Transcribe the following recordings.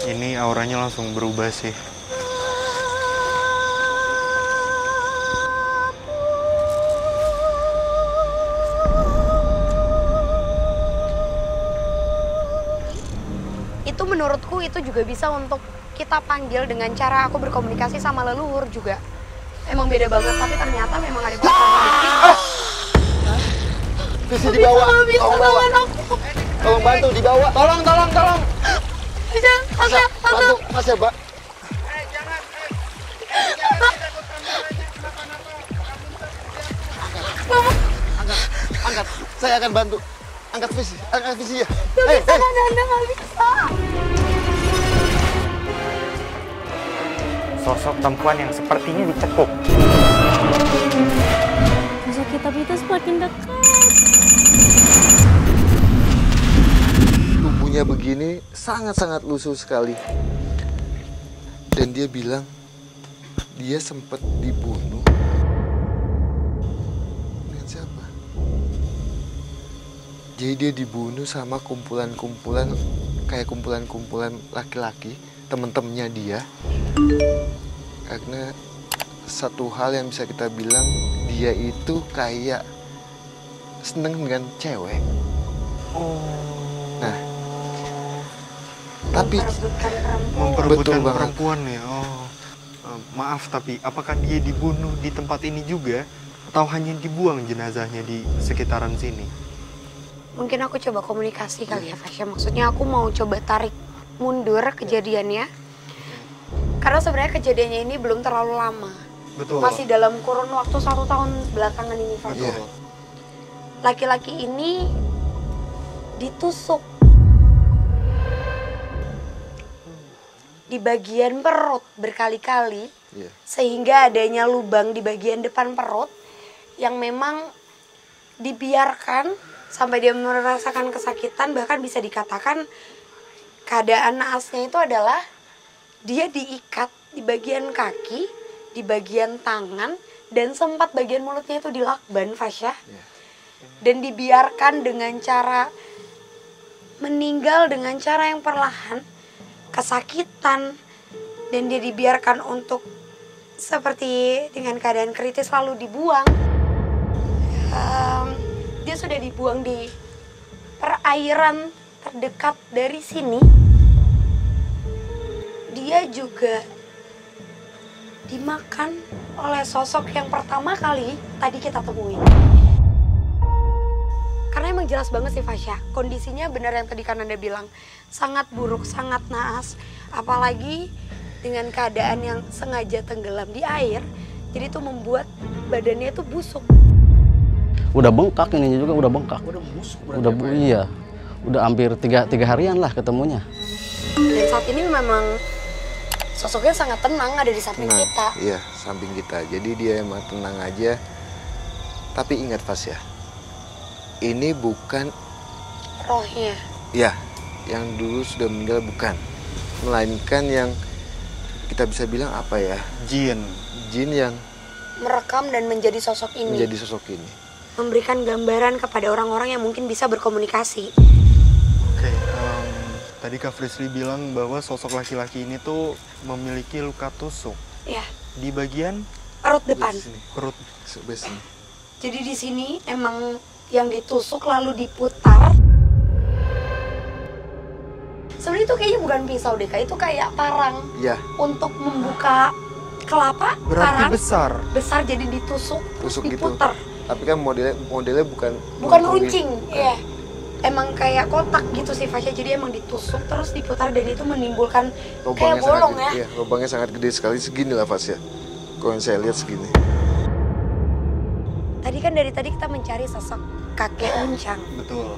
Ini auranya langsung berubah sih. Itu menurutku itu juga bisa untuk kita panggil dengan cara aku berkomunikasi sama leluhur juga. Emang beda banget, tapi ternyata memang ada Visi dibawa, tolong bawa. Tolong bantu dibawa. Tolong. Bantu, Mas ya, Mbak. Angkat. Saya akan bantu. Angkat visi ya. Hei. Anda nggak bisa. Sosok perempuan yang sepertinya dicekuk. Sosok kita semakin dekat. Tubuhnya begini sangat-sangat lusuh sekali. Dan dia bilang dia sempat dibunuh. Dengan siapa? Jadi dia dibunuh sama kumpulan-kumpulan laki-laki, temen-temennya dia. Karena satu hal yang bisa kita bilang, dia itu kayak seneng dengan cewek. Nah, tapi Memperebutkan betul banget. perempuan ya. Maaf, tapi apakah dia dibunuh di tempat ini juga atau hanya dibuang jenazahnya di sekitaran sini? Mungkin aku coba komunikasi kali ya, Fasya. Maksudnya aku mau coba tarik mundur kejadiannya. Karena sebenarnya kejadiannya ini belum terlalu lama. Betul. Masih dalam kurun waktu 1 tahun belakangan ini, Fasya. Iya. Laki-laki ini ditusuk di bagian perut berkali-kali. Iya. Sehingga adanya lubang di bagian depan perut yang memang dibiarkan sampai dia merasakan kesakitan. Bahkan bisa dikatakan keadaan naasnya itu adalah dia diikat di bagian kaki, di bagian tangan, dan sempat bagian mulutnya itu dilakban, Fasya. Dan dibiarkan dengan cara meninggal dengan cara yang perlahan, kesakitan, dan dia dibiarkan untuk seperti dengan keadaan kritis lalu dibuang. Dia sudah dibuang di perairan terdekat dari sini. Dia juga dimakan oleh sosok yang pertama kali tadi kita temuin. Karena emang jelas banget sih, Fasya, kondisinya benar yang tadi kan Anda bilang, sangat buruk, sangat naas. Apalagi dengan keadaan yang sengaja tenggelam di air, jadi itu membuat badannya itu busuk. Udah bengkak, ininya juga udah bengkak. Udah busuk Iya, udah hampir tiga harian lah ketemunya. Dan saat ini memang sosoknya sangat tenang ada di samping kita. Iya, samping kita. Jadi dia emang tenang aja. Tapi ingat, Fasya, ini bukan Rohnya. ya yang dulu sudah meninggal, bukan. Melainkan yang kita bisa bilang apa ya? Jin. Jin yang Merekam dan menjadi sosok ini. menjadi sosok ini. Memberikan gambaran kepada orang-orang yang mungkin bisa berkomunikasi. Oke, tadi Kak Frisri bilang bahwa sosok laki-laki ini tuh memiliki luka tusuk Ya, di bagian perut depan. Sini, perut. sebelah sini. Jadi di sini emang yang ditusuk lalu diputar. Sebenarnya itu kayaknya bukan pisau deh, Kak. Itu kayak parang Ya, untuk membuka kelapa. Berarti Parang besar. besar jadi ditusuk, tusuk gitu. diputar. Tapi kan modelnya bukan Runcing, ya. Emang kayak kotak gitu sih, Fasya. Jadi emang ditusuk terus diputar dan itu menimbulkan kayak bolong ya. Iya, lubangnya sangat gede sekali, segini lah, Fasya. Kalau yang saya lihat segini. Tadi kan dari tadi kita mencari sosok kakek Uncang. Betul.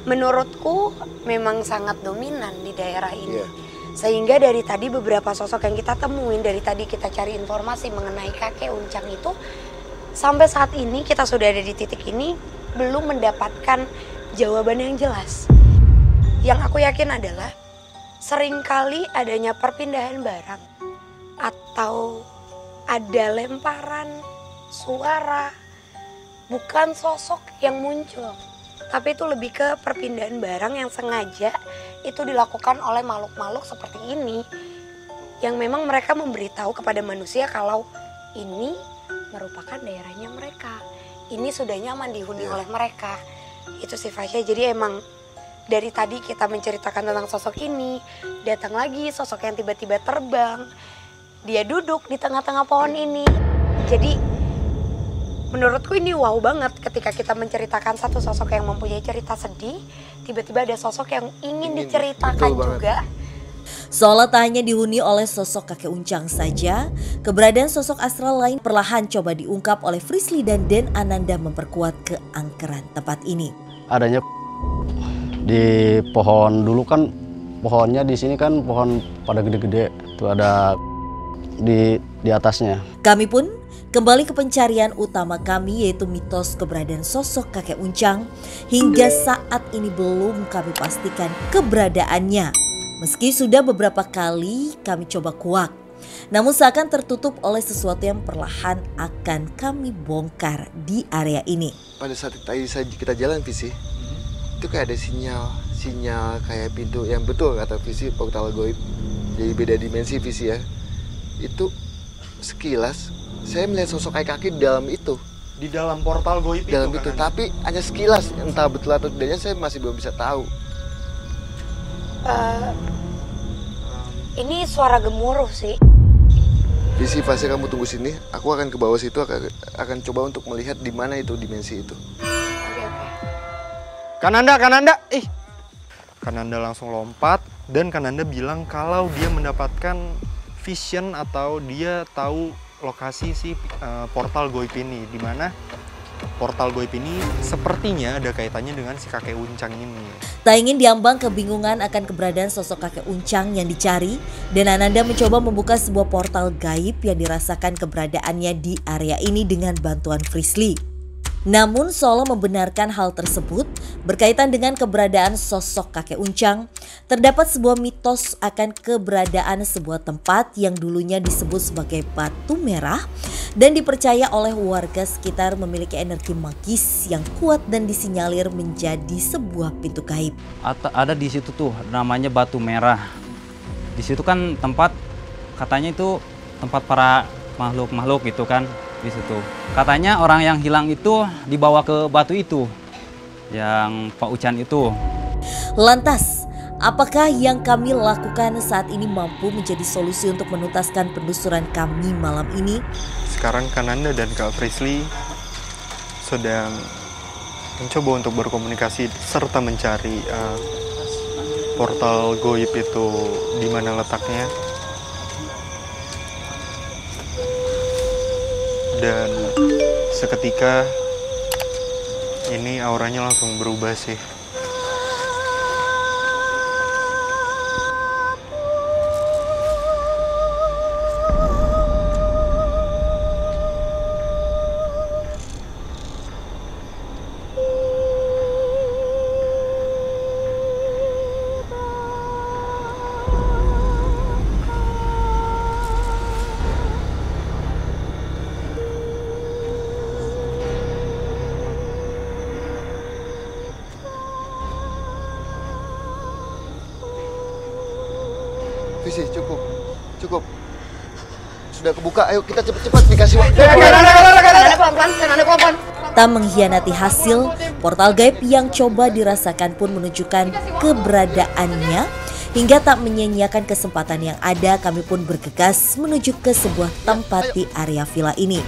Menurutku memang sangat dominan di daerah ini. Iya. Sehingga dari tadi beberapa sosok yang kita temuin, dari tadi kita cari informasi mengenai kakek Uncang itu, sampai saat ini kita sudah ada di titik ini belum mendapatkan jawaban yang jelas. Yang aku yakin adalah seringkali adanya perpindahan barang atau ada lemparan suara, bukan sosok yang muncul. tapi itu lebih ke perpindahan barang yang sengaja itu dilakukan oleh makhluk-makhluk seperti ini. Yang memang mereka memberitahu kepada manusia kalau ini merupakan daerahnya mereka. Ini sudah nyaman dihuni oleh mereka. Itu sih Fasya. Jadi emang dari tadi kita menceritakan tentang sosok ini, datang lagi sosok yang tiba-tiba terbang. Dia duduk di tengah-tengah pohon ini. Jadi menurutku ini wow banget ketika kita menceritakan satu sosok yang mempunyai cerita sedih, tiba-tiba ada sosok yang ingin diceritakan juga. Seolah tak hanya dihuni oleh sosok kakek Uncang saja, keberadaan sosok astral lain perlahan coba diungkap oleh Frisly dan Den Ananda memperkuat keangkeran tempat ini. Adanya di pohon dulu kan, pohonnya di sini kan pohon pada gede-gede, itu ada di atasnya. Kami pun kembali ke pencarian utama kami, yaitu mitos keberadaan sosok kakek Uncang. Hingga saat ini belum kami pastikan keberadaannya. Meski sudah beberapa kali kami coba kuak, namun seakan tertutup oleh sesuatu yang perlahan akan kami bongkar di area ini. Pada saat kita jalan Visi, itu kayak ada sinyal kayak pintu yang betul kata Visi, portal goib. Jadi beda dimensi Visi ya. Itu sekilas saya melihat sosok kayak kaki di dalam itu. Di dalam portal goib dalam itu itu, kan? tapi hanya sekilas, entah betul atau tidaknya saya masih belum bisa tahu. Ini suara gemuruh sih. Visi, pasti kamu tunggu sini. Aku akan ke bawah situ, akan coba untuk melihat di mana itu dimensi itu. Oke. Kananda. Kananda langsung lompat dan Kananda bilang kalau dia mendapatkan vision atau dia tahu lokasi si portal goib ini, di mana portal goib ini sepertinya ada kaitannya dengan si kakek Uncang ini. Tak ingin diambang kebingungan akan keberadaan sosok kakek Uncang yang dicari, dan Ananda mencoba membuka sebuah portal gaib yang dirasakan keberadaannya di area ini dengan bantuan Frisly. Namun seolah membenarkan hal tersebut berkaitan dengan keberadaan sosok kakek Uncang, terdapat sebuah mitos akan keberadaan sebuah tempat yang dulunya disebut sebagai Batu Merah dan dipercaya oleh warga sekitar memiliki energi magis yang kuat dan disinyalir menjadi sebuah pintu gaib. Ada di situ tuh namanya Batu Merah. Di situ kan tempat, katanya itu tempat para makhluk-makhluk gitu kan. Di situ katanya orang yang hilang itu dibawa ke batu itu, yang Pak Ucan itu. Lantas, apakah yang kami lakukan saat ini mampu menjadi solusi untuk menuntaskan penelusuran kami malam ini? Sekarang Kananda dan Kak Frisly sedang mencoba untuk berkomunikasi serta mencari portal goib itu di mana letaknya. Dan seketika ini auranya langsung berubah sih. Visi, cukup. Sudah kebuka, ayo kita cepat-cepat dikasih waktu. Kananda pelan-pelan. Tak mengkhianati hasil, portal gaib yang coba dirasakan pun menunjukkan keberadaannya. Hingga tak menyia-nyiakan kesempatan yang ada, kami pun bergegas menuju ke sebuah tempat di area villa ini.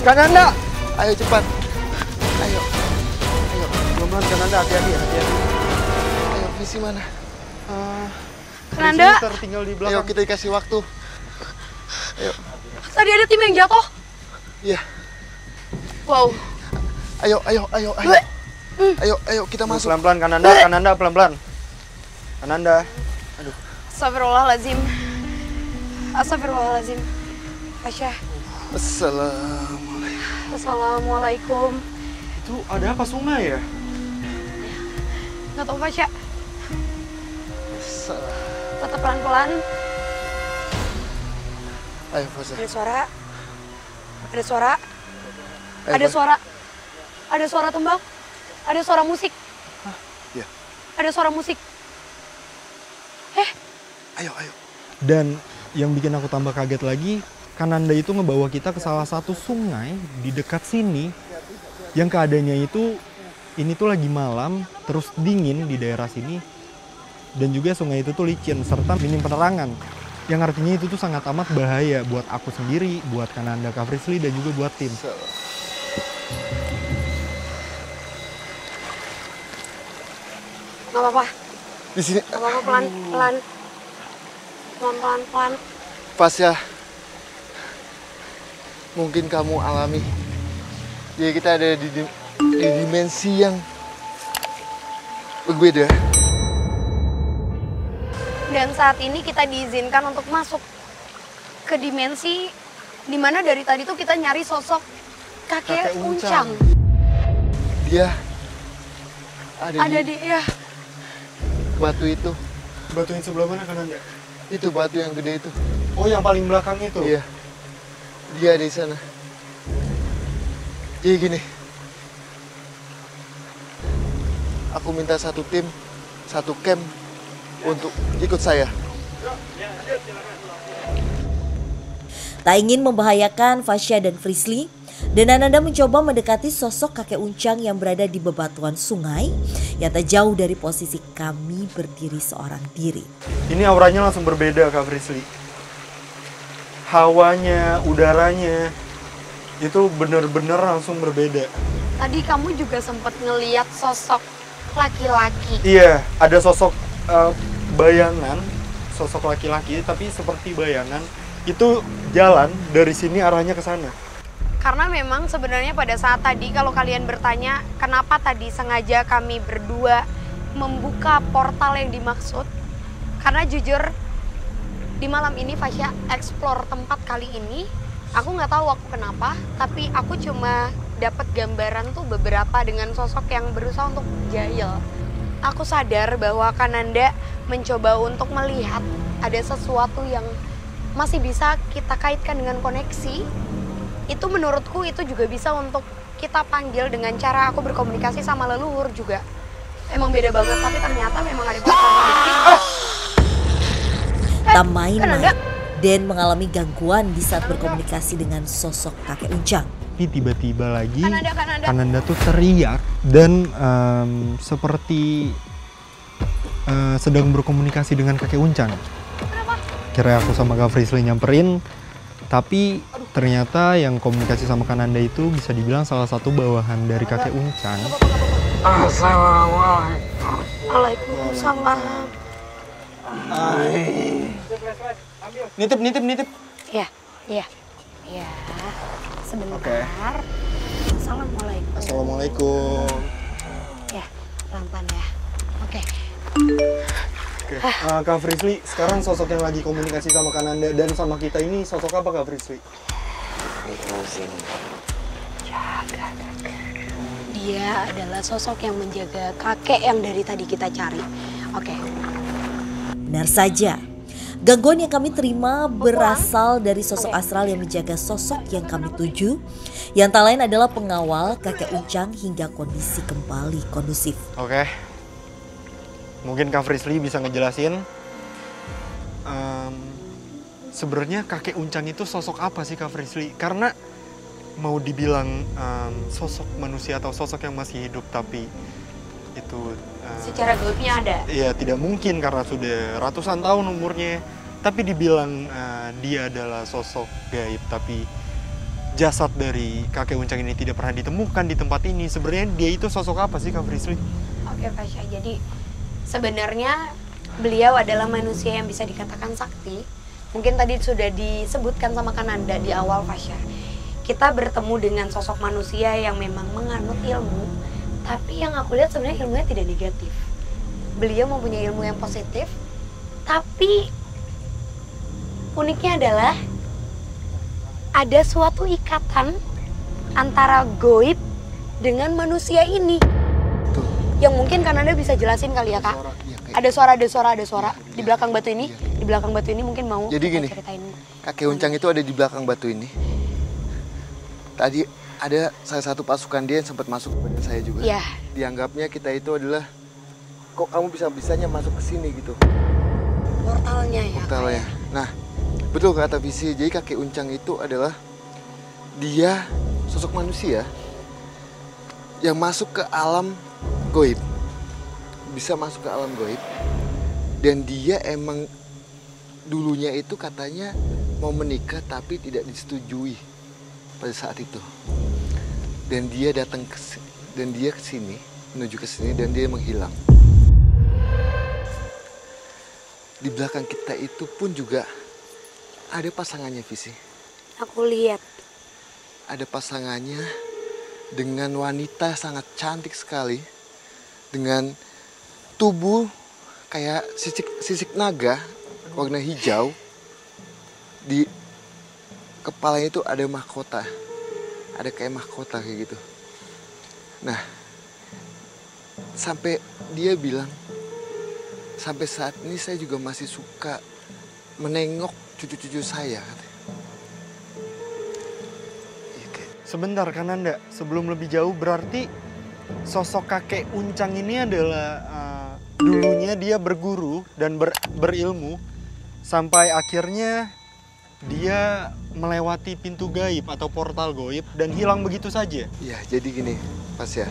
Kananda! Ayo cepat. Ayo. Pelan-pelan Kananda, hati-hati. Ayo, Visi mana? Kananda, tertinggal di Ayo belakang. kita dikasih waktu. Ayo. tadi ada tim yang jatuh. Iya. Wow. Ayo. Ayo kita masuk. Pelan-pelan Kananda pelan-pelan. Kananda. Aduh. Astagfirullahaladzim. Fasya. Assalamualaikum. Itu ada apa sungai ya? Nggak tahu Fasya. Tetap pelan-pelan. Ayo Fasya. Ada suara. Ada suara tembak, ada suara musik. Iya. Ada suara musik. Ayo. Dan yang bikin aku tambah kaget lagi, Kananda itu ngebawa kita ke salah satu sungai di dekat sini yang keadaannya itu ini tuh lagi malam, terus dingin di daerah sini, dan juga sungai itu tuh licin serta minim penerangan, yang artinya itu tuh sangat amat bahaya buat aku sendiri, buat Kananda, Kak Frisly, dan juga buat tim. Gak apa-apa, Di sini gak apa-apa, pelan-pelan. Pelan-pelan. Fasya, mungkin kamu alami. Jadi kita ada di dimensi yang berbeda. Dan saat ini kita diizinkan untuk masuk ke dimensi dimana dari tadi tuh kita nyari sosok kakek Uncang. Dia ada di ya. batu itu. Batu yang sebelah mana, Kananda? Itu batu yang gede itu. Oh, yang paling belakang itu? Iya. Dia ada di sana. Jadi gini. Aku minta satu tim, satu camp untuk ikut saya. Tak ingin membahayakan Fasya dan Frisly, dan Ananda mencoba mendekati sosok kakek Uncang yang berada di bebatuan sungai yang tak jauh dari posisi kami berdiri seorang diri. Ini auranya langsung berbeda, Kak Frisly. Hawanya, udaranya, itu bener-bener langsung berbeda. Tadi kamu juga sempat ngeliat sosok laki-laki. Iya, ada sosok bayangan, sosok laki-laki, tapi seperti bayangan. Itu jalan dari sini arahnya ke sana. Karena memang sebenarnya pada saat tadi kalau kalian bertanya kenapa tadi sengaja kami berdua membuka portal yang dimaksud, karena jujur di malam ini Fasya explore tempat kali ini, aku nggak tahu aku kenapa, tapi aku cuma dapat gambaran tuh beberapa dengan sosok yang berusaha untuk jahil. Aku sadar bahwa Kananda mencoba untuk melihat ada sesuatu yang masih bisa kita kaitkan dengan koneksi. Itu menurutku itu juga bisa untuk kita panggil dengan cara aku berkomunikasi sama leluhur juga. Emang beda banget, tapi ternyata memang ada bukti. Tak main-main, Den mengalami gangguan di saat berkomunikasi dengan sosok kakek Uncang. Tapi tiba-tiba lagi Kananda. Kananda tuh teriak dan seperti sedang berkomunikasi dengan kakek Uncang. Kira aku sama Kak Frisly nyamperin, tapi ternyata yang komunikasi sama Kananda itu bisa dibilang salah satu bawahan dari kakek Uncang. Assalamualaikum. Waalaikumsalam. Nitip. Iya. Sebentar. Oke. Assalamualaikum. Assalamualaikum. Ya, pelan-pelan ya. Oke. Kak Frisly, sekarang sosok yang lagi komunikasi sama Kananda dan sama kita ini sosok apa, Kak Frisly? Dia adalah sosok yang menjaga kakek yang dari tadi kita cari. Oke. Benar saja, gangguan yang kami terima berasal dari sosok astral yang menjaga sosok yang kami tuju, yang tak lain adalah pengawal kakek Uncang hingga kondisi kembali kondusif. Oke. Mungkin Kak Frisly bisa ngejelasin sebenarnya kakek Uncang itu sosok apa sih, Kak Frisly? Karena mau dibilang sosok manusia atau sosok yang masih hidup tapi itu Secara gaibnya ada. ya tidak mungkin karena sudah ratusan tahun umurnya. Tapi dibilang dia adalah sosok gaib, tapi jasad dari kakek Uncang ini tidak pernah ditemukan di tempat ini. Sebenarnya dia itu sosok apa sih, Kak Frisly? Oke, Fasya. Jadi sebenarnya beliau adalah manusia yang bisa dikatakan sakti. Mungkin tadi sudah disebutkan sama Kananda di awal, Fasya. Kita bertemu dengan sosok manusia yang memang menganut ilmu, tapi yang aku lihat sebenarnya ilmunya tidak negatif. Beliau mempunyai ilmu yang positif, tapi uniknya adalah ada suatu ikatan antara goib dengan manusia ini. Yang mungkin Kananda bisa jelasin kali ya, Kak. Ada suara di belakang batu ini. Di belakang batu ini mungkin mau Jadi gini, ceritain. kakek Uncang itu ada di belakang batu ini. Tadi ada salah satu pasukan dia yang sempat masuk ke badan saya juga. Iya. Dianggapnya kita itu adalah, kok kamu bisa-bisanya masuk ke sini gitu. Portalnya ya. Portalnya. Nah, betul kata Visi. Jadi kakek Uncang itu adalah dia sosok manusia yang masuk ke alam goib. Bisa masuk ke alam goib. Dan dia emang dulunya itu katanya mau menikah tapi tidak disetujui pada saat itu. Dan dia datang ke sini, menuju ke sini dan dia menghilang. Di belakang kita itu pun juga ada pasangannya, Visi. Aku lihat. Ada pasangannya dengan wanita sangat cantik sekali. Dengan tubuh kayak sisik naga warna hijau. Di kepalanya itu ada mahkota. Ada kayak mahkota kayak gitu. Nah, sampai dia bilang, sampai saat ini saya juga masih suka menengok cucu-cucu saya. Sebentar Kananda, sebelum lebih jauh berarti sosok kakek Uncang ini adalah dulunya dia berguru dan berilmu sampai akhirnya dia melewati pintu gaib atau portal gaib dan hilang begitu saja. Ya, jadi gini, Pas ya.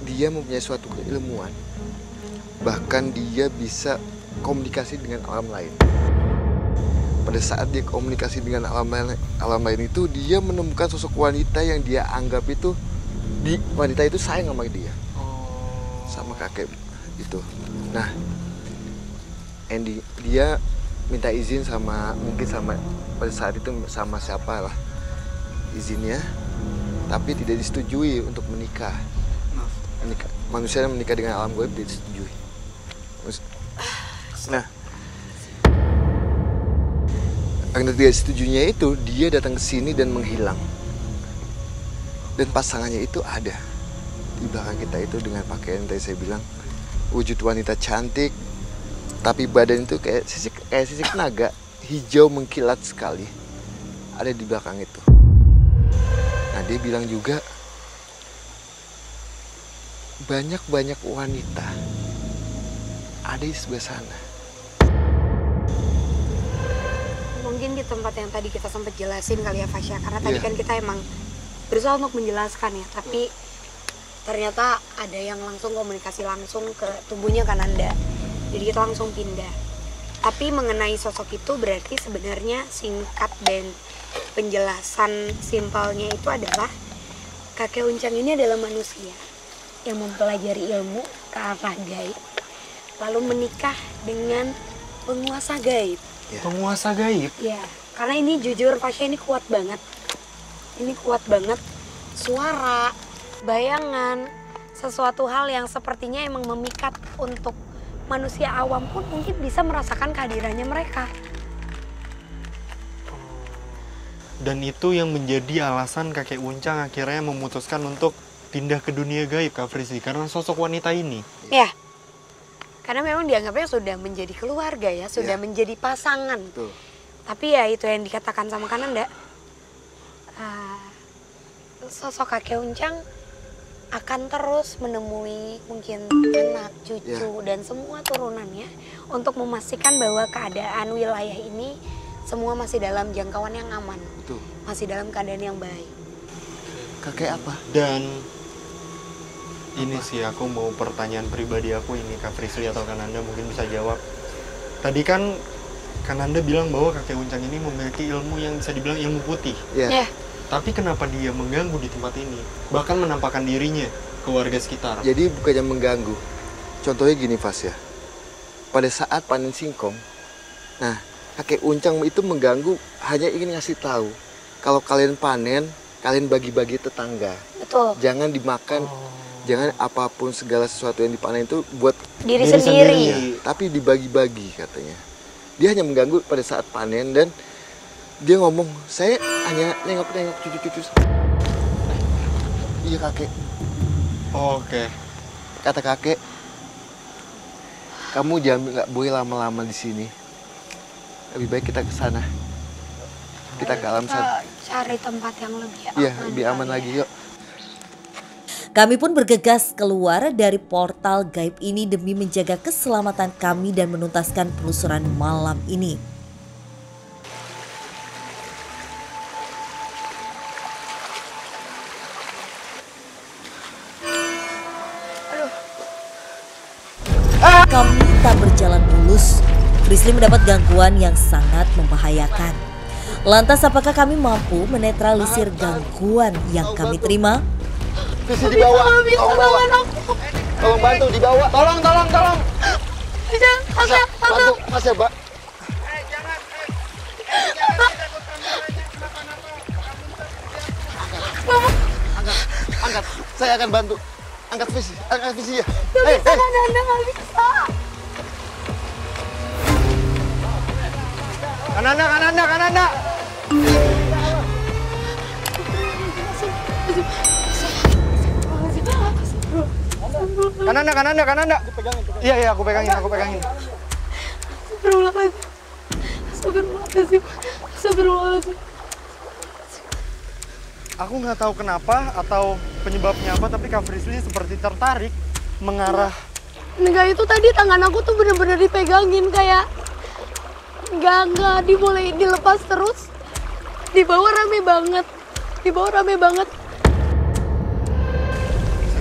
Dia mempunyai suatu keilmuan. Bahkan dia bisa komunikasi dengan alam lain. Pada saat dia komunikasi dengan alam lain itu, dia menemukan sosok wanita yang dia anggap itu, wanita itu sayang sama dia. Sama kakek itu. Nah, Andy, dia minta izin pada saat itu sama siapa lah izinnya, tapi tidak disetujui untuk menikah. Manusia yang menikah dengan alam gaib tidak disetujui. Nah, karena tidak setujunya itu, dia datang ke sini dan menghilang. Dan pasangannya itu ada di belakang kita itu dengan pakaian tadi saya bilang, wujud wanita cantik, tapi badan itu kayak sisik naga, hijau mengkilat sekali, ada di belakang itu. Nah, dia bilang juga banyak wanita ada di sebelah sana. Mungkin di tempat yang tadi kita sempat jelasin kali ya Fasya, karena tadi kan kita emang berusaha untuk menjelaskan ya, tapi ternyata ada yang langsung komunikasi langsung ke tubuhnya Kananda, jadi kita langsung pindah. Tapi mengenai sosok itu berarti sebenarnya singkat dan penjelasan simpelnya itu adalah kakek Uncang ini adalah manusia yang mempelajari ilmu ke arah gaib, lalu menikah dengan penguasa gaib. Penguasa gaib? Ya, karena ini jujur Fasya, ini kuat banget. Ini kuat banget. Suara, bayangan, sesuatu hal yang sepertinya emang memikat untuk manusia awam pun mungkin bisa merasakan kehadirannya mereka. Dan itu yang menjadi alasan kakek Uncang akhirnya memutuskan untuk pindah ke dunia gaib, Kak Frisly, karena sosok wanita ini. Ya, karena memang dianggapnya sudah menjadi keluarga ya, sudah menjadi pasangan. Tuh. Tapi ya itu yang dikatakan sama Kananda, sosok kakek Uncang akan terus menemui mungkin anak, cucu, dan semua turunannya untuk memastikan bahwa keadaan wilayah ini semua masih dalam jangkauan yang aman. Betul. Masih dalam keadaan yang baik. Kakek apa? Dan ini sih aku mau pertanyaan pribadi aku ini, Kak Frisly atau Kananda mungkin bisa jawab. Tadi kan Kananda bilang bahwa kakek Uncang ini memiliki ilmu yang bisa dibilang ilmu putih. Iya. Tapi kenapa dia mengganggu di tempat ini? Bahkan menampakkan dirinya ke warga sekitar. Jadi bukannya mengganggu. Contohnya gini, Fas ya. Pada saat panen singkong, nah kakek Uncang itu mengganggu, hanya ingin ngasih tahu kalau kalian panen, kalian bagi-bagi tetangga. Betul. Jangan dimakan, jangan apapun segala sesuatu yang dipanen itu buat Diri sendiri. Tapi dibagi-bagi katanya. Dia hanya mengganggu pada saat panen dan dia ngomong, saya hanya nengok-nengok cucu-cucu. Iya kakek. Oke. Kata kakek, kamu nggak boleh lama-lama di sini. Lebih baik kita ke sana. Kita ke alam sana. cari tempat yang lebih aman. Iya, lebih aman lagi yuk. Kami pun bergegas keluar dari portal gaib ini demi menjaga keselamatan kami dan menuntaskan penelusuran malam ini. Kami tak berjalan mulus. Frisly mendapat gangguan yang sangat membahayakan. Lantas apakah kami mampu menetralisir gangguan yang kami terima? Visi dibawa. Tolong bantu dibawa. Tolong. Bantu, Mas ya, Mbak. Angkat. Saya akan bantu. Angkat visi ya. Anda nggak bisa. Kananda. Kananda. Iya, aku pegangin. Astagfirullahaladzim. Aku nggak tahu kenapa atau penyebabnya apa, tapi Kak Frisly seperti tertarik mengarah. Enggak, itu tadi tangan aku tuh bener-bener dipegangin kayak nggak dimulai dilepas terus. Di bawah rame banget.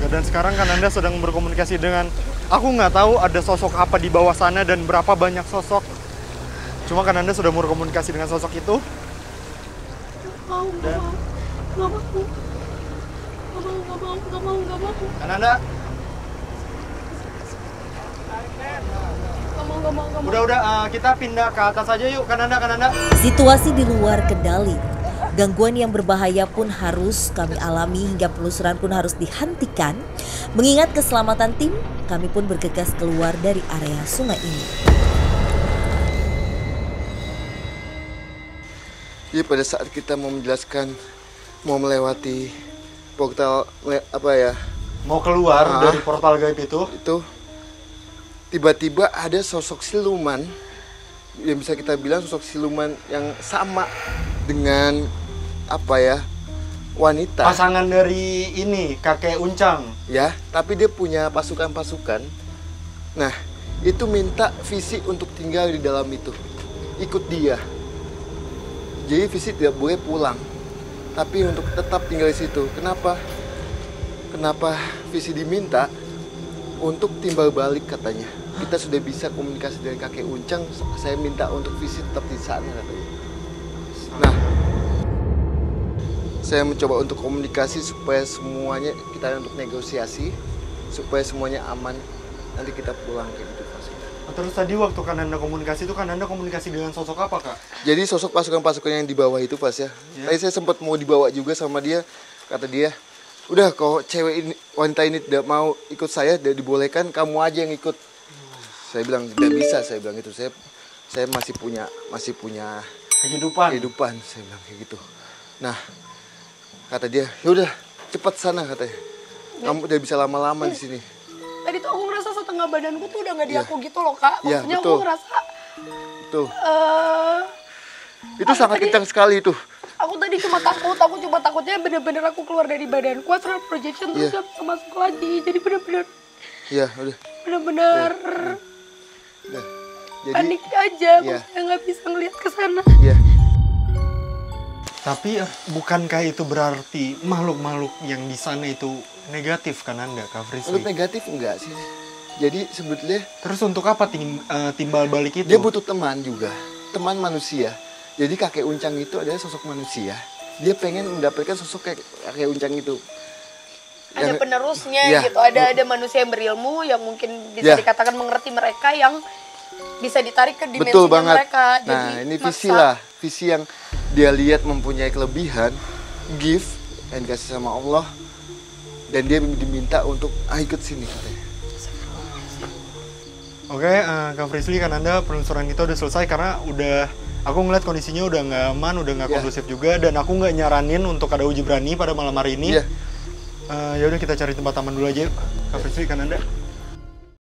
Dan sekarang kan Anda sedang berkomunikasi dengan, aku nggak tahu ada sosok apa di bawah sana dan berapa banyak sosok. Cuma kan Anda sudah berkomunikasi dengan sosok itu. Nggak mau. Kan Anda? Udah, kita pindah ke atas aja yuk, kan Anda. Situasi di luar kendali. Gangguan yang berbahaya pun harus kami alami hingga penelusuran pun harus dihentikan. Mengingat keselamatan tim, kami pun bergegas keluar dari area sungai ini. Jadi pada saat kita mau menjelaskan, mau melewati portal Mau keluar dari portal gaib itu tiba-tiba ada sosok siluman yang bisa kita bilang sosok siluman yang sama dengan wanita. Pasangan dari ini, kakek Uncang. Ya, tapi dia punya pasukan-pasukan. Nah, itu minta Visi untuk tinggal di dalam itu. Ikut dia. Jadi Visi tidak boleh pulang. Tapi untuk tetap tinggal di situ. Kenapa? Kenapa Visi diminta untuk timbal balik katanya. Kita sudah bisa komunikasi dengan kakek Uncang, saya minta untuk Visi tetap di sana katanya. Nah, saya mencoba untuk komunikasi supaya semuanya kita untuk negosiasi, supaya semuanya aman. Nanti kita pulang kayak gitu Pak. Terus tadi waktu kan Anda komunikasi itu kan Anda komunikasi dengan sosok apa, Kak? Jadi sosok pasukan-pasukan yang di bawah itu Pas ya. Tadi saya sempat mau dibawa juga sama dia, kata dia, udah kalau cewek ini, wanita ini tidak mau ikut saya, tidak dibolehkan, kamu aja yang ikut. Saya bilang tidak bisa, saya bilang itu. Saya masih punya kehidupan, saya bilang kayak gitu. Nah, kata dia, yaudah cepat sana katanya. Kamu udah bisa lama-lama di sini. Tadi tuh aku ngerasa setengah badanku tuh udah nggak di aku gitu loh Kak. Iya, Maksudnya betul. aku ngerasa. Tuh. Itu sangat kencang sekali itu. Aku tadi cuma takutnya bener-bener aku keluar dari badanku, astral projection terus gak bisa masuk lagi. Jadi bener-bener. Iya, udah. Bener-bener. Udah. Jadi, panik aja, maksudnya nggak bisa ngeliat ke sana. Iya. Tapi bukankah itu berarti makhluk-makhluk yang di sana itu negatif kan Anda, Kak Frisly? Makhluk negatif enggak sih. Jadi sebetulnya terus untuk apa timbal balik itu? dia butuh teman juga, teman manusia. Jadi kakek Uncang itu adalah sosok manusia. Dia pengen mendapatkan sosok kakek Uncang itu. Ada penerusnya gitu, ada manusia yang berilmu yang mungkin bisa dikatakan mengerti mereka yang bisa ditarik ke dimensinya mereka. Nah, ini Visi lah, Visi yang dia lihat mempunyai kelebihan, gift yang dikasih sama Allah, dan dia diminta untuk ikut sini katanya. Oke, Kak Frisly kan Anda penelusuran kita udah selesai karena aku ngeliat kondisinya udah nggak aman, udah nggak kondusif juga, dan aku nggak nyaranin untuk ada uji berani pada malam hari ini. Ya udah kita cari tempat aman dulu aja yuk. Kak Frisly kan Anda.